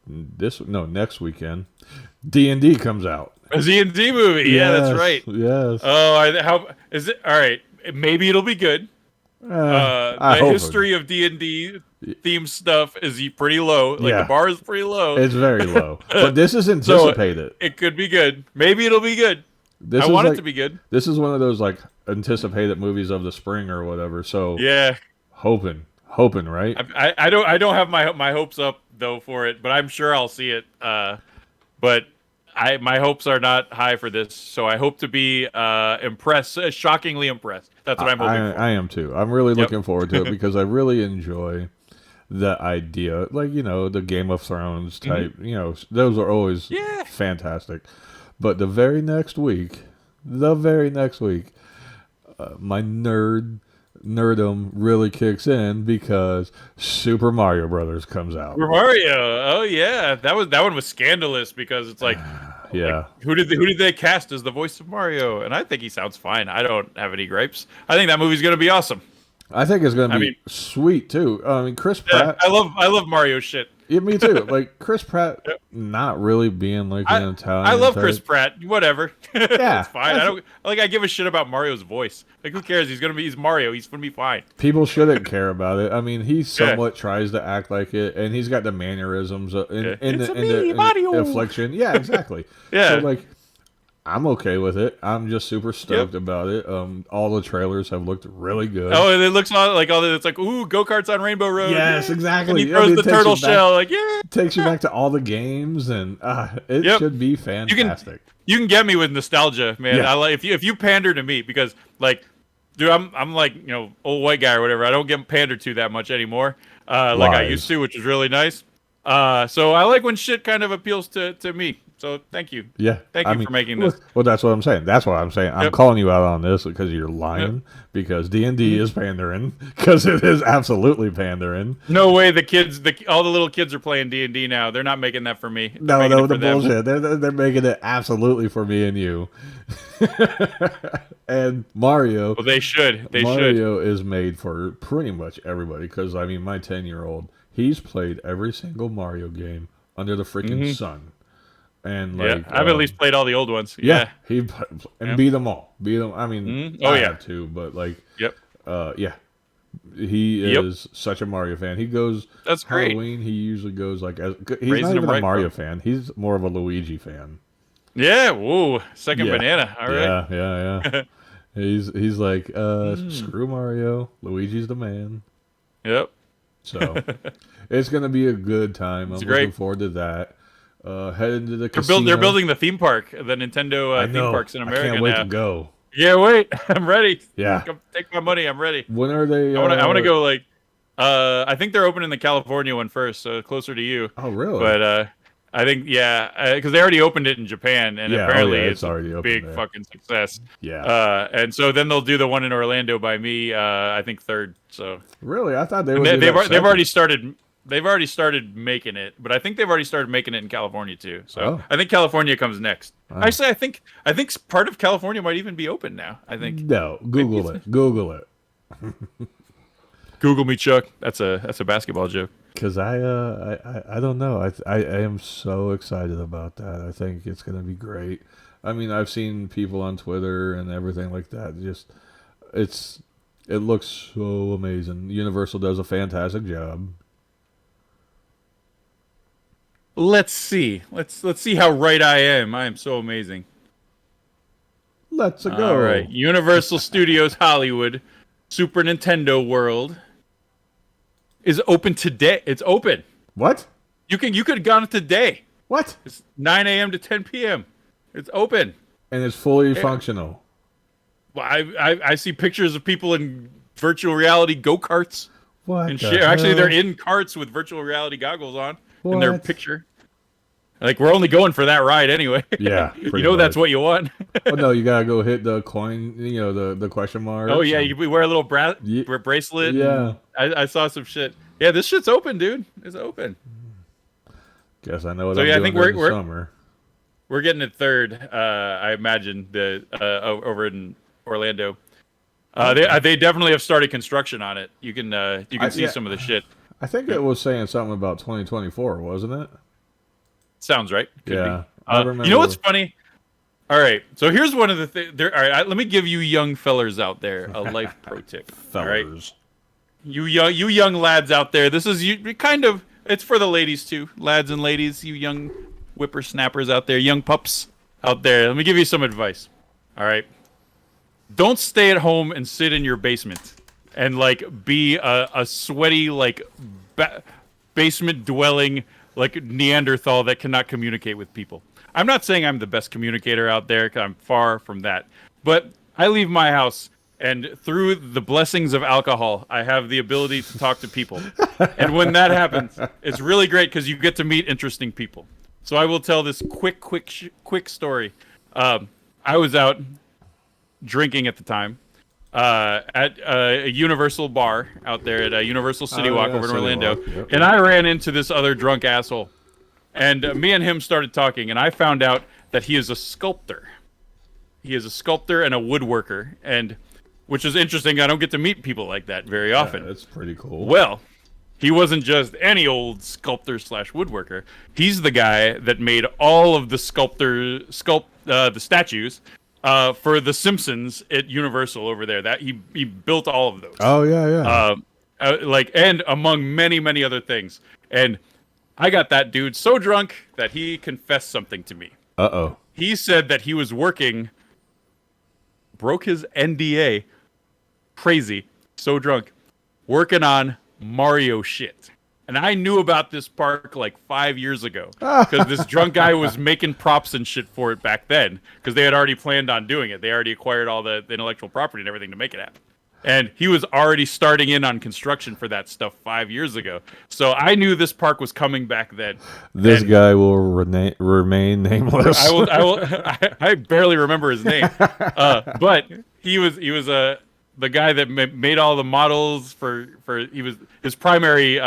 Next weekend, D&D comes out. A Z&D movie. Yeah, that's right. Yes. Oh, how is it? All right. Maybe it'll be good. I The hope history of D&D theme stuff is pretty low. Like Yeah. the bar is pretty low. it's very low, but this is anticipated. It could be good. Maybe it'll be good. This I is want it like- to be good. This is one of those like anticipated movies of the spring or whatever. So Yeah. hoping, right? I don't have my hopes up though for it, but I'm sure I'll see it. But my hopes are not high for this, so I hope to be impressed, shockingly impressed. That's what I'm hoping for. I am too. I'm really looking forward to it because I really enjoy the idea, like the Game of Thrones Hmm. type. Those are always Yeah. fantastic. But the very next week, my nerdum really kicks in because Super Mario Brothers comes out. Super Mario. Oh yeah, that one was scandalous because it's like Yeah, who did they cast as the voice of Mario? And I think he sounds fine. I don't have any gripes. I think that movie's gonna be awesome. I think it's gonna I mean, be sweet too. I mean, Chris yeah, Pratt. I love Mario shit. Yeah, me too. Like Chris Pratt, Yep. not really being like I an I Italian love Chris type. Pratt. Whatever, Yeah, it's fine. I don't like. I give a shit about Mario's voice. Like, who cares? He's Mario. He's gonna be fine. people shouldn't care about it. I mean, he Yeah, somewhat tries to act like it, and he's got the mannerisms in yeah. in It's the a in the me, in Mario. inflection. Yeah, exactly. So Yeah. like, I'm okay with it. I'm just super Yep. stoked about it. All the trailers have looked really good. Oh, and it looks all it's like, ooh, go karts on Rainbow Road. Yes, Yeah. And he exactly. I throws mean, the it takes you turtle back shell. Like, yeah. takes you back to all the games, and it Yep. should be You can fantastic. you can get me with nostalgia, man. Yeah. I like if you pander to me because like, dude, I'm like old white guy or whatever. I don't get pandered to that much anymore, like I used Lies. to, which is really nice. So I like when shit kind of appeals to me. So Yeah, thank I you mean, for making well, this. well, that's what I'm saying. That's what I'm saying. I'm Yep, calling you out on this because you're yep. lying. Because D&D Mhm. is pandering. Because it is absolutely pandering. No way, all the little kids are playing D&D now. They're not making that for me. They're No, making no, it the for them. bullshit. They're making it absolutely for me and you. And Mario, Well, they should. They should. Mario is made for pretty much everybody. Because I mean, my 10-year-old, he's played every single Mario game under the freaking Hmm. sun, and Yeah, like, I've at least played all the old ones. yeah, Yeah. and Yeah. beat them all. Beat them. I mean, Oh I yeah. have too, but like, Yep. yeah, he Yep. is such a Mario fan. He goes That's great. Halloween. He usually goes like he's Raising not them even a right, Mario bro. fan. He's more of a Luigi fan. Yeah. Whoa. Second Yeah, banana. All right. yeah. He's like, Mm. screw Mario. Luigi's the man. Yep. So it's gonna be a good time. It's I'm looking great. forward to that. Heading to the They're casino. building the theme park, the Nintendo I theme know. parks in I can't America wait to now. go. Yeah. Wait. I'm ready. Yeah. Come take my money. I'm ready. When are they? I want to go like. I think they're opening the California one first, so closer to you. Oh, really? But I think yeah, because they already opened it in Japan, and Yeah. Oh, apparently yeah. it's It's a already open big there. fucking success. Yeah. And so then they'll do the one in Orlando by me. I think third. So Really? I thought they and would do that they've already second. started. They've already started making it, but I think they've already started making it in California too. So Oh. I think California comes next. Wow. Actually, I think part of California might even be open now. I think. No. Maybe Google it. Google it. Google me, Chuck. That's a basketball joke. Because I don't know. I am so excited about that. I think it's gonna be great. I mean, I've seen people on Twitter and everything like that. Just it's it looks so amazing. Universal does a fantastic job. Let's see. Let's see how right I am. I am so amazing. Let's go. All right. Universal Studios Hollywood, Super Nintendo World is open today. It's open. What? You could have gone today. What? It's 9 a.m. to 10 p.m. It's open. And it's fully Yeah. functional. Well, I see pictures of people in virtual reality go-karts What and the shit. Actually, they're hell? in carts with virtual reality goggles on in their What? picture. Like, we're only going for that ride anyway. Yeah, You pretty know that's much. what you want. Oh no, you gotta go hit the coin. The question mark. Oh yeah, you wear a little Ye- bracelet. Yeah. And I saw some shit. Yeah, this shit's open, dude. It's open. Guess I know what So I'm yeah, I doing think during the summer. we're getting it third. I imagine over in Orlando. They definitely have started construction on it. You can see Yeah, some of the shit. I think it was saying something about 2024, wasn't it? Sounds right. Could Yeah, be. I remember. You know what's funny? All right, so here's one of the things. All right, let me give you young fellers out there a life pro tip. All right, Fellers. you young lads out there. This is you kind of. It's for the ladies too, lads and ladies. You young whippersnappers out there, young pups out there. Let me give you some advice. All right, don't stay at home and sit in your basement and like be a sweaty like basement dwelling like Neanderthal that cannot communicate with people. I'm not saying I'm the best communicator out there, 'cause I'm far from that. But I leave my house And through the blessings of alcohol, I have the ability to talk to people. And when that happens, it's really great because you get to meet interesting people. So I will tell this quick story. I was out drinking at the time at a Universal bar out there at Universal City Walk over in City Orlando. Walk, yep. And I ran into this other drunk asshole. And me and him started talking, and I found out that he is a sculptor. He is a sculptor and a woodworker, and which is interesting. I don't get to meet people like that very often. That's pretty cool. Well, he wasn't just any old sculptor / woodworker. He's the guy that made all of the the statues for the Simpsons at Universal over there. That he built all of those. Oh yeah. And among many other things. And I got that dude so drunk that he confessed something to me. Uh-oh. He said that he was broke his NDA, crazy, so drunk, working on Mario shit. And I knew about this park like 5 years ago because this drunk guy was making props and shit for it back then because they had already planned on doing it. They already acquired all the intellectual property and everything to make it happen. And he was already starting in on construction for that stuff 5 years ago. So I knew this park was coming back then. This guy will remain nameless. I barely remember his name. But he was the guy that made all the models for his primary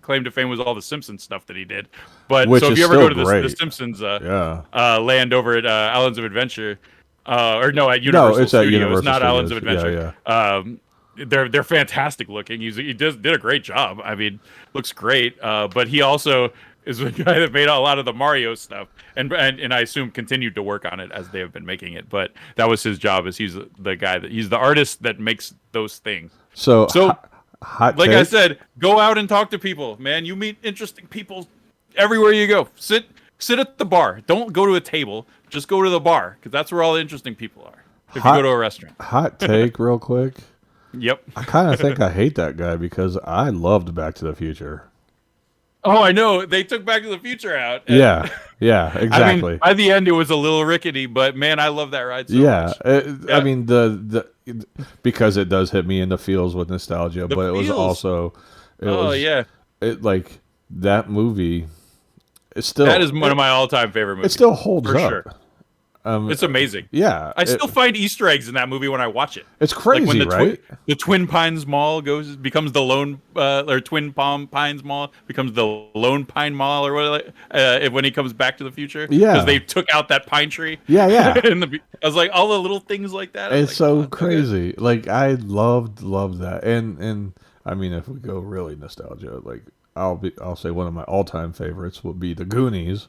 claim to fame was all the Simpsons stuff that he did. But Which so if is you ever go to still the great. Simpsons land over at Islands of Adventure, at Universal it's at Studios, Universal not Islands of Studios. Adventure. Yeah. They're fantastic looking. He did a great job. I mean, looks great. But he also is the guy that made a lot of the Mario stuff, and I assume continued to work on it as they have been making it. But that was his job. Is he's the artist that makes those things. So Like take? I said, go out and talk to people, man. You meet interesting people everywhere you go. Sit at the bar. Don't go to a table. Just go to the bar because that's where all the interesting people are. If you go to a restaurant. Hot take, real quick. Yep. I kind of think I hate that guy because I loved Back to the Future. Oh, I know. They took Back to the Future out. Yeah, exactly. I mean, by the end, it was a little rickety, but man, I love that ride so much. I mean, because it does hit me in the feels with nostalgia, but it was also, it like that movie. It's still that is one of my all-time favorite movies. It still holds for up. Sure. It's amazing. Yeah, I still find Easter eggs in that movie when I watch it. It's crazy, like when right? The Twin Pines Mall becomes the Lone or Twin Pines Mall becomes the Lone Pine Mall or whatever. When he comes back to the future, because they took out that pine tree. Yeah. I was like all the little things like that. It's so crazy. Like I loved that, and I mean, if we go really nostalgia, like I'll say one of my all-time favorites would be the Goonies.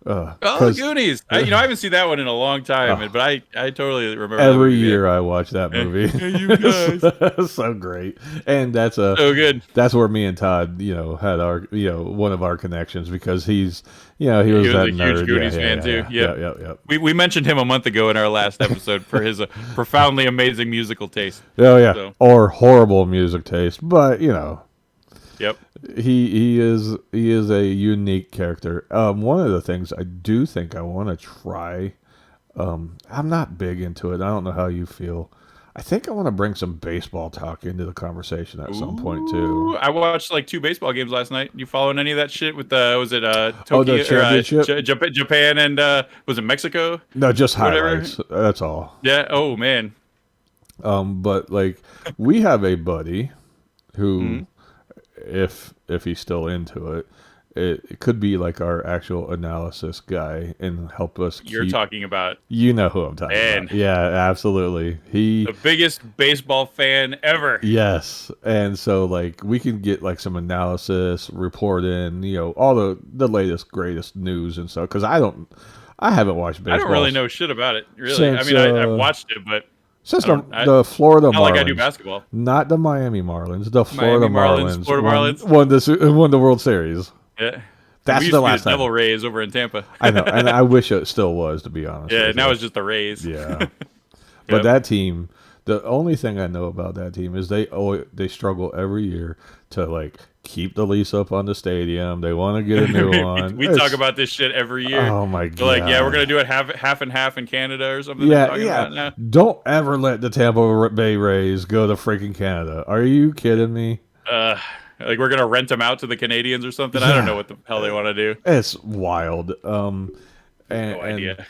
The Goonies. I haven't seen that one in a long time, but I totally remember. Every year I watch that movie. You guys, so great, and that's so good. That's where me and Todd, had our, one of our connections because he's, he was that a nerd. huge Goonies fan too. Yeah. We mentioned him a month ago in our last episode for his profoundly amazing musical taste. Oh yeah, so. Or horrible music taste, but Yep. He is a unique character. One of the things I do think I want to try, I'm not big into it. I don't know how you feel. I think I want to bring some baseball talk into the conversation at some point too. I watched like 2 baseball games last night. You following any of that shit with Tokyo, the championship? Japan and was it Mexico? No, just highlights. That's all. Yeah. Oh man. But like we have a buddy who. If he's still into it, it could be like our actual analysis guy and help us. You're talking about. You know who I'm talking about. Yeah, absolutely. The biggest baseball fan ever. Yes, and so like we can get like some analysis, report in, all the latest greatest news and stuff. Because I haven't watched baseball. I don't really know shit about it. Really, since, I've watched it, but. Since the Florida Marlins. Not like I do basketball. Not the Miami Marlins. The Florida Marlins. Florida Marlins. Won the World Series. Yeah. That's the last time. Devil Rays over in Tampa. I know, and I wish it still was, to be honest. Yeah, now it's just the Rays. Yeah. But that team, the only thing I know about that team is they struggle every year to like keep the lease up on the stadium. They want to get a new one. we talk about this shit every year. Oh my god! They're like, yeah, we're gonna do it half and half in Canada or something. Yeah. About now. Don't ever let the Tampa Bay Rays go to freaking Canada. Are you kidding me? Like we're gonna rent them out to the Canadians or something. I don't know what the hell they want to do. It's wild. No idea.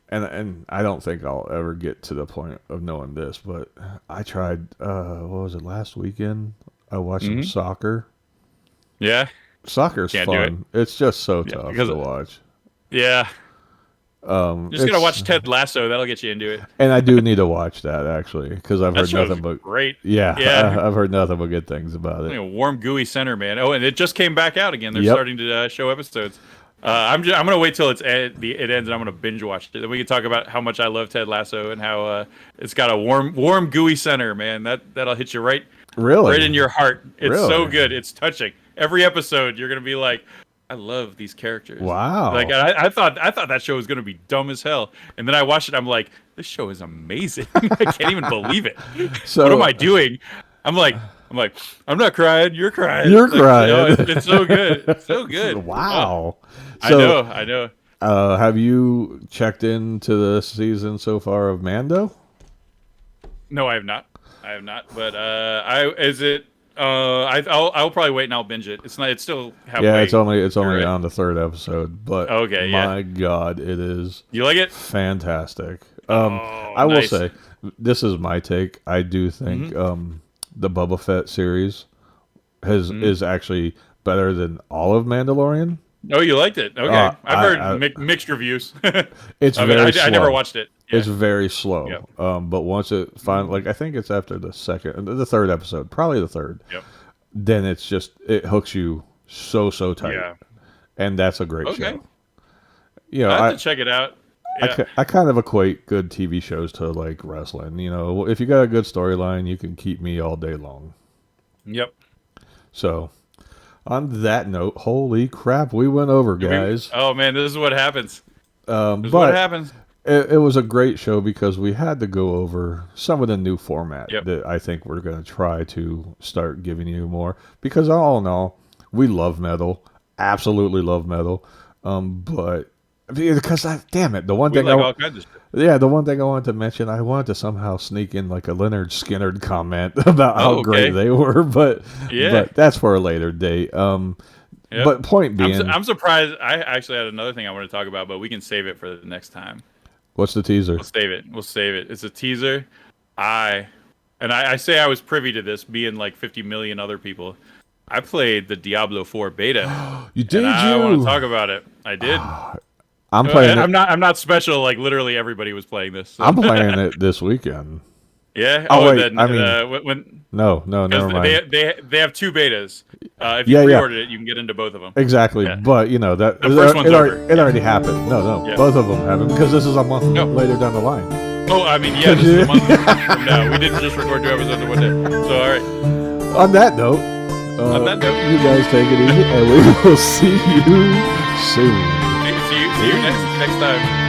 And I don't think I'll ever get to the point of knowing this, but I tried. What was it, last weekend? I watched some soccer. Yeah, soccer's Can't fun. It's just so tough to watch. Yeah. Just gotta watch Ted Lasso. That'll get you into it. And I do need to watch that actually because I've heard nothing but great. Yeah, I've heard nothing but good things about it. A warm, gooey center, man. Oh, and it just came back out again. They're starting to show episodes. I'm gonna wait till it ends, and I'm gonna binge watch it. Then we can talk about how much I love Ted Lasso and how it's got a warm, gooey center, man. That'll hit you right in your heart. It's so good. It's touching. Every episode, you're gonna be like, I love these characters. Wow. Like I thought that show was gonna be dumb as hell, and then I watched it. I'm like, this show is amazing. I can't even believe it. So, what am I doing? I'm like, I'm not crying. You're crying. You're crying. It's so good. It's so good. Wow. So, I know. Have you checked into the season so far of Mando? No, I have not. But I'll probably wait and I'll binge it. It's not. It's still halfway. Yeah, it's only on the third episode. But okay, my God, it is. You like it? Fantastic. I will say, this is my take. I do think the Boba Fett series is actually better than all of Mandalorian. Oh, you liked it? Okay, I've heard mixed reviews. It's very slow. I never watched it. Yeah. It's very slow. Yep. But once it finally, I think it's after the third episode, probably the third. Yep. Then it hooks you so tight. Yeah. And that's a great show. I have to check it out. Yeah. I kind of equate good TV shows to like wrestling. If you got a good storyline, you can keep me all day long. Yep. So, on that note, holy crap, we went over, guys. Oh man, this is what happens. What happens. It was a great show because we had to go over some of the new format that I think we're going to try to start giving you more. Because all in all, we love metal, absolutely love metal. But because damn it, the one thing all kinds of shit. Yeah, the one thing I wanted to mention, I wanted to somehow sneak in like a Leonard Skinner comment about how great they were, but that's for a later date. But point being, I'm surprised. I actually had another thing I want to talk about, but we can save it for the next time. What's the teaser? We'll save it. It's a teaser. I say I was privy to this, being like 50 million other people. I played the Diablo 4 beta. You did? I want to talk about it. I did. I'm playing. I'm not special. Like literally everybody was playing this. So. I'm playing it this weekend. Yeah. Wait. No, never mind. They have two betas. If you pre-ordered it, you can get into both of them. Exactly. Yeah. But that the first one's over. It already happened. No. Yeah. Both of them happened because this is a month later down the line. Oh, I mean, yeah, this is a month from now. We didn't just record 2 episodes in one day. So all right. On that note, you guys take it easy, and we will see you soon. See you next time.